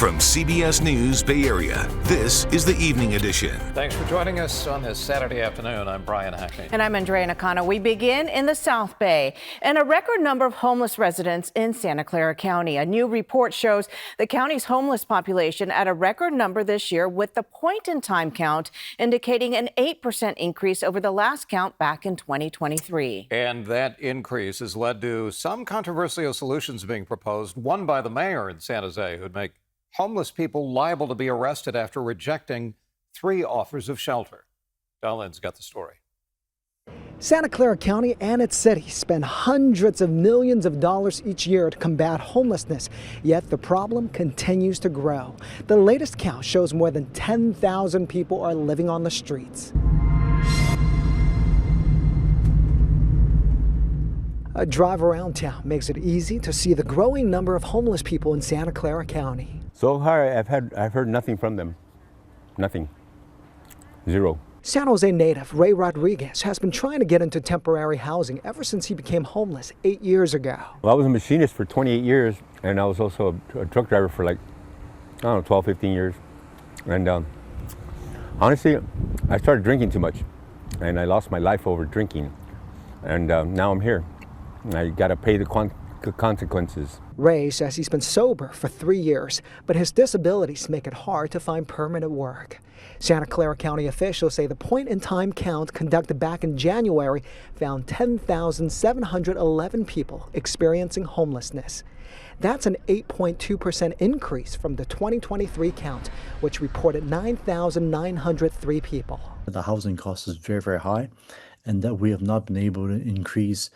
From CBS News Bay Area, this is the Evening Edition. Thanks for joining us on this Saturday afternoon. I'm Brian Hackney. And I'm Andrea Nakano. We begin in the South Bay and a record number of homeless residents in Santa Clara County. A new report shows the county's homeless population at a record number this year, with the point-in-time count indicating an 8% increase over the last count back in 2023. And that increase has led to some controversial solutions being proposed, one by the mayor in San Jose, who'd make homeless people liable to be arrested after rejecting 3 offers of shelter. Darlene's got the story. Santa Clara County and its cities spend hundreds of millions of dollars each year to combat homelessness, yet the problem continues to grow. The latest count shows more than 10,000 people are living on the streets. A drive around town makes it easy to see the growing number of homeless people in Santa Clara County. So far, I've heard nothing from them. Nothing. Zero. San Jose native Ray Rodriguez has been trying to get into temporary housing ever since he became homeless 8 years ago. Well, I was a machinist for 28 years, and I was also a truck driver for 12, 15 years. And honestly, I started drinking too much, and I lost my life over drinking. And now I'm here. I got to pay the consequences. Ray says he's been sober for 3 years, but his disabilities make it hard to find permanent work. Santa Clara County officials say the point-in-time count conducted back in January found 10,711 people experiencing homelessness. That's an 8.2% increase from the 2023 count, which reported 9,903 people. The housing cost is very, very high, and that we have not been able to increase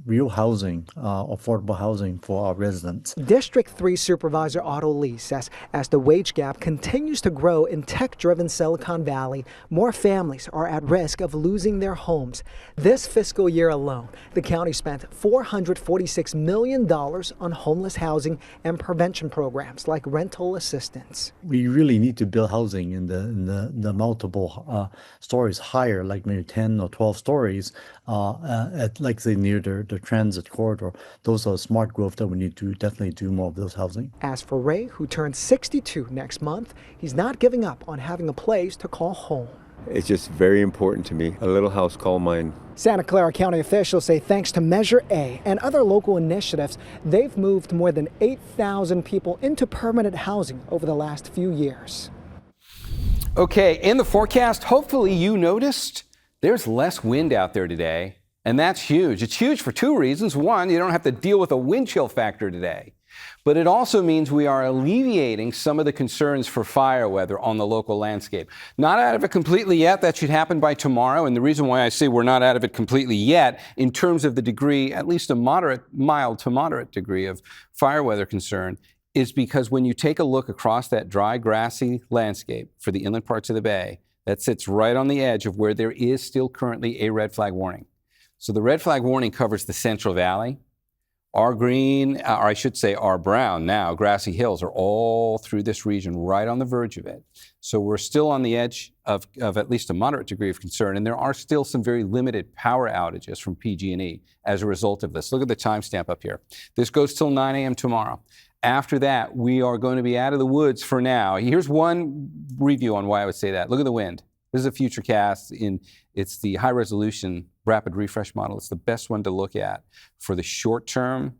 real housing, affordable housing for our residents. District 3 Supervisor Otto Lee says as the wage gap continues to grow in tech-driven Silicon Valley, more families are at risk of losing their homes. This fiscal year alone, the county spent $446 million on homeless housing and prevention programs like rental assistance. We really need to build housing in the multiple stories higher, like maybe 10 or 12 stories, like say near the transit corridor. Those are smart growth that we need to definitely do more of those housing. As for Ray, who turns 62 next month, he's not giving up on having a place to call home. It's just very important to me. A little house called mine. Santa Clara County officials say thanks to Measure A and other local initiatives, they've moved more than 8,000 people into permanent housing over the last few years. Okay, in the forecast, hopefully you noticed there's less wind out there today, and that's huge. It's huge for 2 reasons. One, you don't have to deal with a wind chill factor today, but it also means we are alleviating some of the concerns for fire weather on the local landscape. Not out of it completely yet. That should happen by tomorrow, and the reason why I say we're not out of it completely yet, in terms of the degree, at least a mild to moderate degree of fire weather concern, is because when you take a look across that dry, grassy landscape for the inland parts of the bay, that sits right on the edge of where there is still currently a red flag warning. So the red flag warning covers the Central Valley. Our green, or I should say our brown now, grassy hills are all through this region, right on the verge of it. So we're still on the edge of at least a moderate degree of concern, and there are still some very limited power outages from PG&E as a result of this. Look at the timestamp up here. This goes till 9 a.m. tomorrow. After that, we are going to be out of the woods for now. Here's one review on why I would say that. Look at the wind. This is a futurecast. It's the high-resolution rapid refresh model. It's the best one to look at for the short term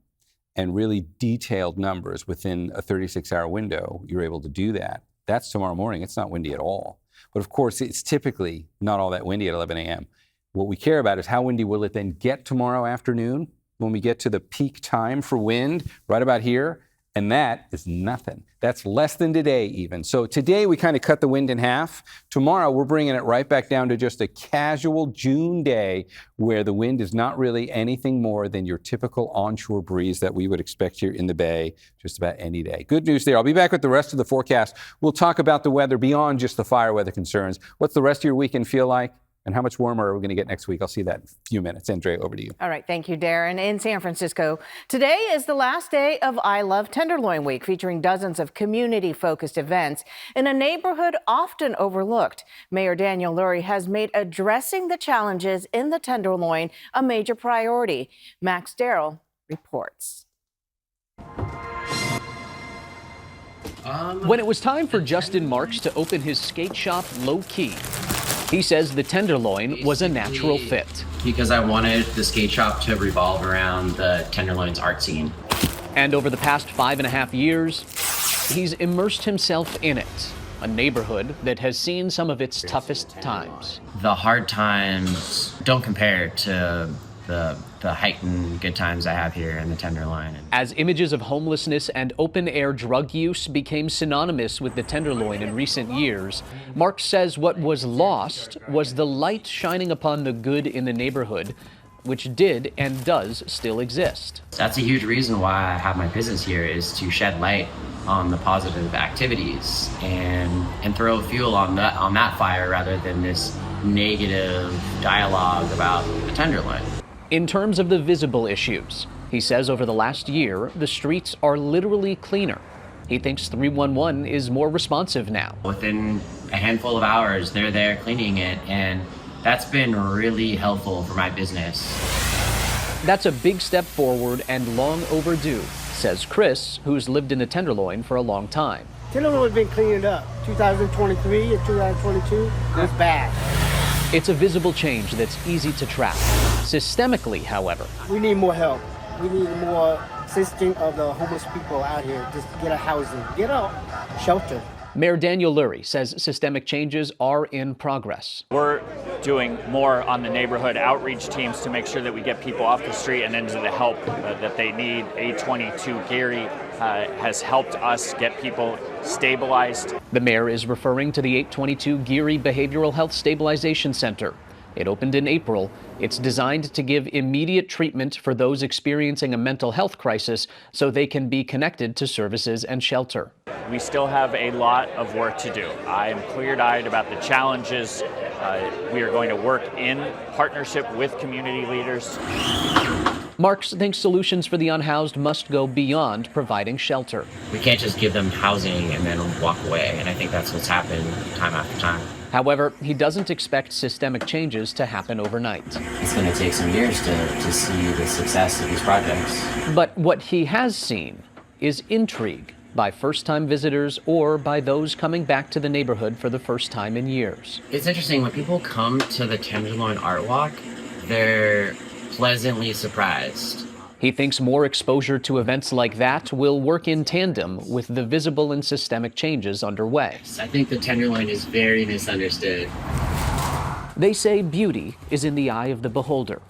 and really detailed numbers within a 36-hour window. You're able to do that. That's tomorrow morning. It's not windy at all. But of course, it's typically not all that windy at 11 a.m. What we care about is how windy will it then get tomorrow afternoon when we get to the peak time for wind right about here. And that is nothing. That's less than today even. So today we kind of cut the wind in half. Tomorrow we're bringing it right back down to just a casual June day where the wind is not really anything more than your typical onshore breeze that we would expect here in the Bay just about any day. Good news there. I'll be back with the rest of the forecast. We'll talk about the weather beyond just the fire weather concerns. What's the rest of your weekend feel like? And how much warmer are we going to get next week? I'll see that in a few minutes. Andrea, over to you. All right. Thank you, Darren. In San Francisco, today is the last day of I Love Tenderloin Week, featuring dozens of community-focused events in a neighborhood often overlooked. Mayor Daniel Lurie has made addressing the challenges in the Tenderloin a major priority. Max Darrell reports. When it was time for Justin Marks to open his skate shop low-key, he says the Tenderloin was a natural fit. Because I wanted the skate shop to revolve around the Tenderloin's art scene. And over the past 5.5 years, he's immersed himself in it, a neighborhood that has seen some of its toughest times. The hard times don't compare to the heightened good times I have here in the Tenderloin. As images of homelessness and open-air drug use became synonymous with the Tenderloin in recent years, Mark says what was lost was the light shining upon the good in the neighborhood, which did and does still exist. That's a huge reason why I have my business here, is to shed light on the positive activities and throw fuel on that fire rather than this negative dialogue about the Tenderloin. In terms of the visible issues, he says over the last year, the streets are literally cleaner. He thinks 311 is more responsive now. Within a handful of hours, they're there cleaning it, and that's been really helpful for my business. That's a big step forward and long overdue, says Chris, who's lived in the Tenderloin for a long time. Tenderloin has been cleaned up. 2023 and 2022 was bad. It's a visible change that's easy to track. Systemically, however, we need more help. We need more assistance of the homeless people out here. Just get a housing, get a shelter. Mayor Daniel Lurie says systemic changes are in progress. We're doing more on the neighborhood outreach teams to make sure that we get people off the street and into the help that they need. 822 Gary has helped us get people stabilized. The mayor is referring to the 822 Geary Behavioral Health Stabilization Center. It opened in April. It's designed to give immediate treatment for those experiencing a mental health crisis so they can be connected to services and shelter. We still have a lot of work to do. I am clear-eyed about the challenges. We are going to work in partnership with community leaders. Marks thinks solutions for the unhoused must go beyond providing shelter. We can't just give them housing and then walk away, and I think that's what's happened time after time. However, he doesn't expect systemic changes to happen overnight. It's going to take some years to see the success of these projects. But what he has seen is intrigue by first-time visitors or by those coming back to the neighborhood for the first time in years. It's interesting, when people come to the Tenderloin Art Walk, they're pleasantly surprised. He thinks more exposure to events like that will work in tandem with the visible and systemic changes underway. I think the Tenderloin is very misunderstood. They say beauty is in the eye of the beholder,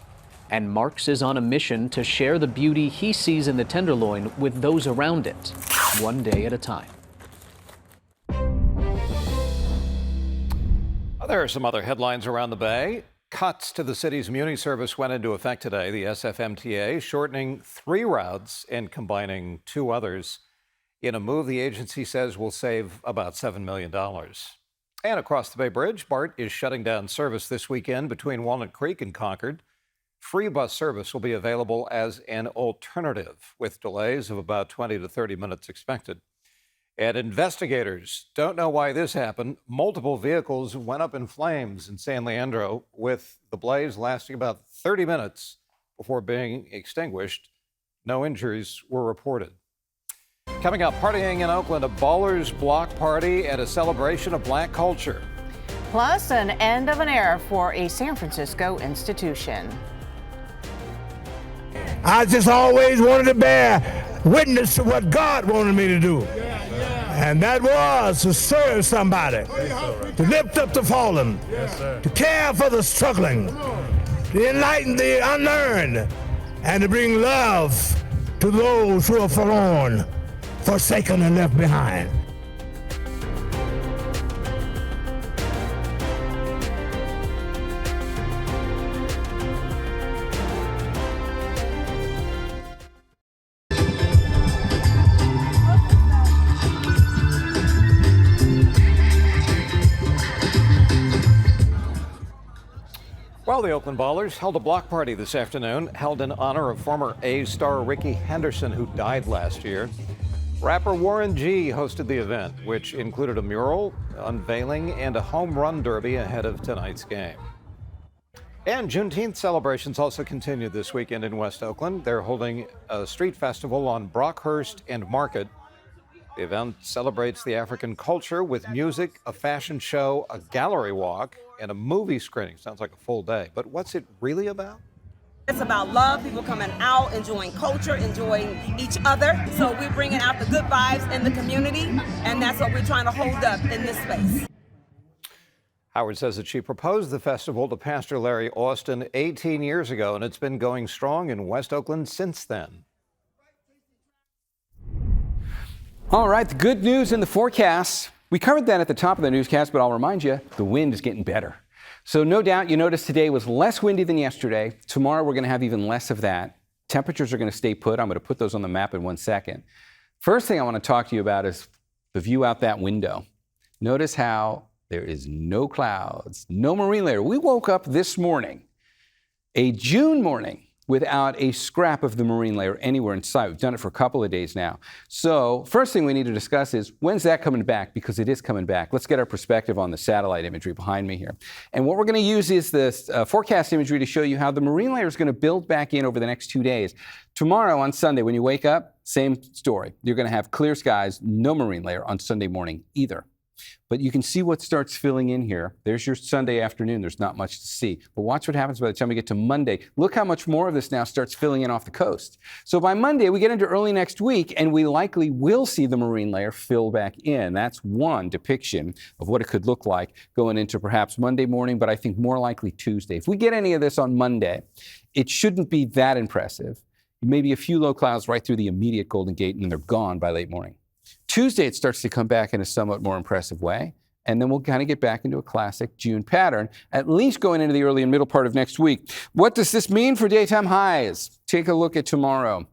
and Marks is on a mission to share the beauty he sees in the Tenderloin with those around it, one day at a time. There are some other headlines around the Bay. Cuts to the city's Muni service went into effect today. The SFMTA shortening 3 routes and combining 2 others in a move the agency says will save about $7 million. And across the Bay Bridge, BART is shutting down service this weekend between Walnut Creek and Concord. Free bus service will be available as an alternative, with delays of about 20 to 30 minutes expected. And investigators don't know why this happened. Multiple vehicles went up in flames in San Leandro, with the blaze lasting about 30 minutes before being extinguished. No injuries were reported. Coming up, partying in Oakland, a ballers block party and a celebration of black culture. Plus, an end of an era for a San Francisco institution. I just always wanted to bear witness to what God wanted me to do. And that was to serve somebody, to lift up the fallen, to care for the struggling, to enlighten the unlearned, and to bring love to those who are forlorn, forsaken, and left behind. Well, the Oakland Ballers held a block party this afternoon, held in honor of former A's star Ricky Henderson, who died last year. Rapper Warren G hosted the event, which included a mural, unveiling, and a home run derby ahead of tonight's game. And Juneteenth celebrations also continued this weekend in West Oakland. They're holding a street festival on Brockhurst and Market. The event celebrates the African culture with music, a fashion show, a gallery walk, and a movie screening. Sounds like a full day. But what's it really about? It's about love, people coming out, enjoying culture, enjoying each other. So we're bringing out the good vibes in the community, and that's what we're trying to hold up in this space. Howard says that she proposed the festival to Pastor Larry Austin 18 years ago, and it's been going strong in West Oakland since then. All right, the good news in the forecast. We covered that at the top of the newscast, but I'll remind you, the wind is getting better. So no doubt you noticed today was less windy than yesterday. Tomorrow we're going to have even less of that. Temperatures are going to stay put. I'm going to put those on the map in 1 second. First thing I want to talk to you about is the view out that window. Notice how there is no clouds, no marine layer. We woke up this morning, a June morning, without a scrap of the marine layer anywhere in sight. We've done it for a couple of days now. So first thing we need to discuss is, when's that coming back? Because it is coming back. Let's get our perspective on the satellite imagery behind me here. And what we're going to use is this forecast imagery to show you how the marine layer is going to build back in over the next 2 days. Tomorrow on Sunday, when you wake up, same story. You're going to have clear skies, no marine layer on Sunday morning either. But you can see what starts filling in here. There's your Sunday afternoon. There's not much to see. But watch what happens by the time we get to Monday. Look how much more of this now starts filling in off the coast. So by Monday, we get into early next week, and we likely will see the marine layer fill back in. That's one depiction of what it could look like going into perhaps Monday morning, but I think more likely Tuesday. If we get any of this on Monday, it shouldn't be that impressive. Maybe a few low clouds right through the immediate Golden Gate, and then they're gone by late morning. Tuesday, it starts to come back in a somewhat more impressive way, and then we'll kind of get back into a classic June pattern, at least going into the early and middle part of next week. What does this mean for daytime highs? Take a look at tomorrow.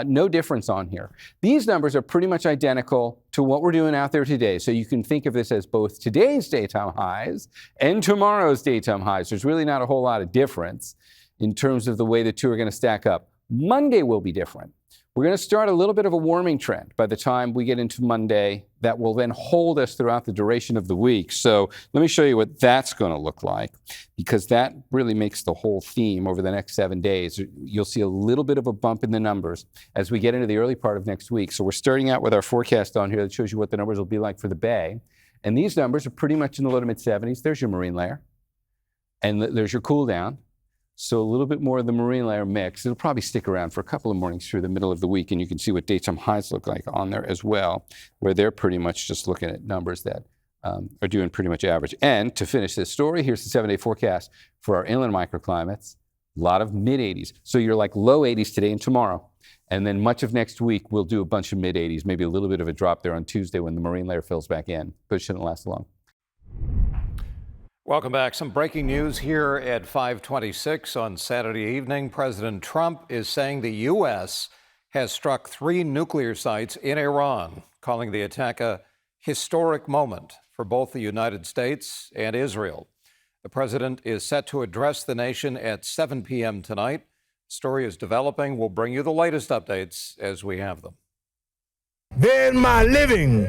No difference on here. These numbers are pretty much identical to what we're doing out there today, so you can think of this as both today's daytime highs and tomorrow's daytime highs. There's really not a whole lot of difference in terms of the way the two are going to stack up. Monday will be different. We're going to start a little bit of a warming trend by the time we get into Monday that will then hold us throughout the duration of the week. So let me show you what that's going to look like, because that really makes the whole theme over the next 7 days. You'll see a little bit of a bump in the numbers as we get into the early part of next week. So we're starting out with our forecast on here that shows you what the numbers will be like for the Bay. And these numbers are pretty much in the low to mid 70s. There's your marine layer. And there's your cool down. So a little bit more of the marine layer mix. It'll probably stick around for a couple of mornings through the middle of the week, and you can see what daytime highs look like on there as well, where they're pretty much just looking at numbers that are doing pretty much average. And to finish this story, here's the 7-day forecast for our inland microclimates. A lot of mid-80s. So you're like low 80s today and tomorrow. And then much of next week, we'll do a bunch of mid-80s, maybe a little bit of a drop there on Tuesday when the marine layer fills back in, but it shouldn't last long. Welcome back. Some breaking news here at 5:26 on Saturday evening. President Trump is saying the U.S. has struck 3 nuclear sites in Iran, calling the attack a historic moment for both the United States and Israel. The president is set to address the nation at 7 p.m. tonight. The story is developing. We'll bring you the latest updates as we have them. Then my living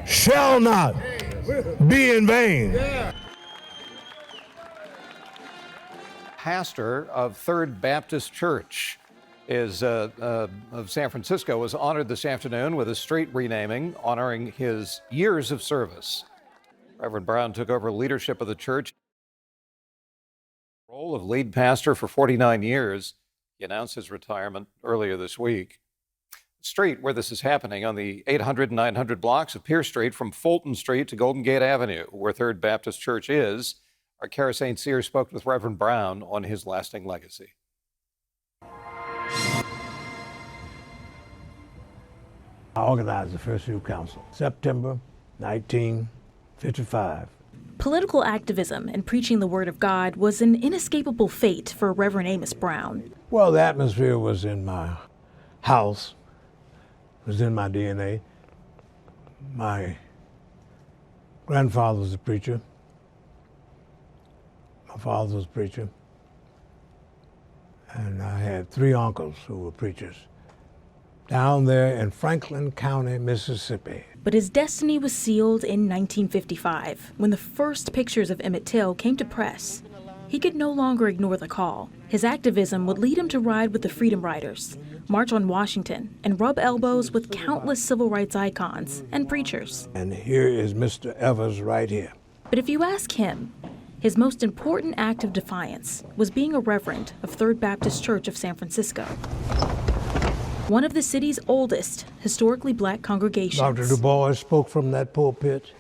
shall not be in vain. Pastor of Third Baptist Church of San Francisco was honored this afternoon with a street renaming, honoring his years of service. Reverend Brown took over leadership of the church. Role of lead pastor for 49 years. He announced his retirement earlier this week. The street where this is happening on the 800 and 900 blocks of Pierce Street from Fulton Street to Golden Gate Avenue, where Third Baptist Church is. Our Kara St. Cyr spoke with Reverend Brown on his lasting legacy. I organized the First Youth Council, September 1955. Political activism and preaching the Word of God was an inescapable fate for Reverend Amos Brown. Well, the atmosphere was in my house, was in my DNA. My grandfather was a preacher. My father was a preacher, and I had 3 uncles who were preachers down there in Franklin County, Mississippi. But his destiny was sealed in 1955 when the first pictures of Emmett Till came to press. he could no longer ignore the call. His activism would lead him to ride with the Freedom Riders, march on Washington, and rub elbows with countless civil rights icons and preachers. And here is Mr. Evers right here. But if you ask him, his most important act of defiance was being a reverend of Third Baptist Church of San Francisco, one of the city's oldest historically black congregations. Dr. Du Bois spoke from that pulpit,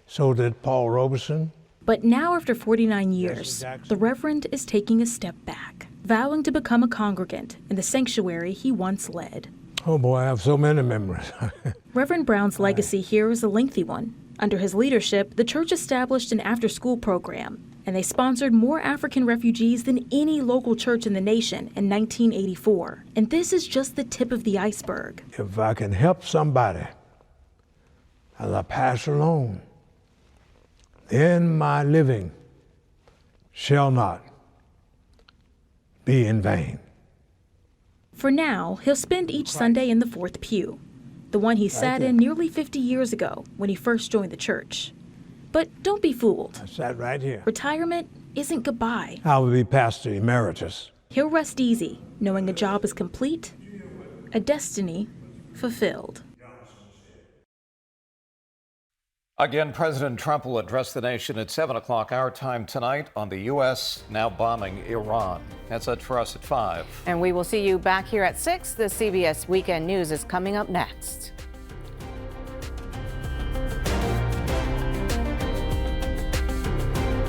so did Paul Robeson. But now, after 49 years, the Reverend is taking a step back, vowing to become a congregant in the sanctuary he once led. Oh boy, I have so many memories. Reverend Brown's legacy here is a lengthy one. Under his leadership, the church established an after-school program, and they sponsored more African refugees than any local church in the nation in 1984. And this is just the tip of the iceberg. If I can help somebody as I pass along, then my living shall not be in vain. For now, he'll spend each Sunday in the fourth pew, the one he sat in nearly 50 years ago when he first joined the church. But don't be fooled. I sat right here. Retirement isn't goodbye. I will be pastor emeritus. He'll rest easy, knowing a job is complete, a destiny fulfilled. Again, President Trump will address the nation at 7 o'clock our time tonight on the U.S. now bombing Iran. That's it for us at 5. And we will see you back here at 6. The CBS Weekend News is coming up next.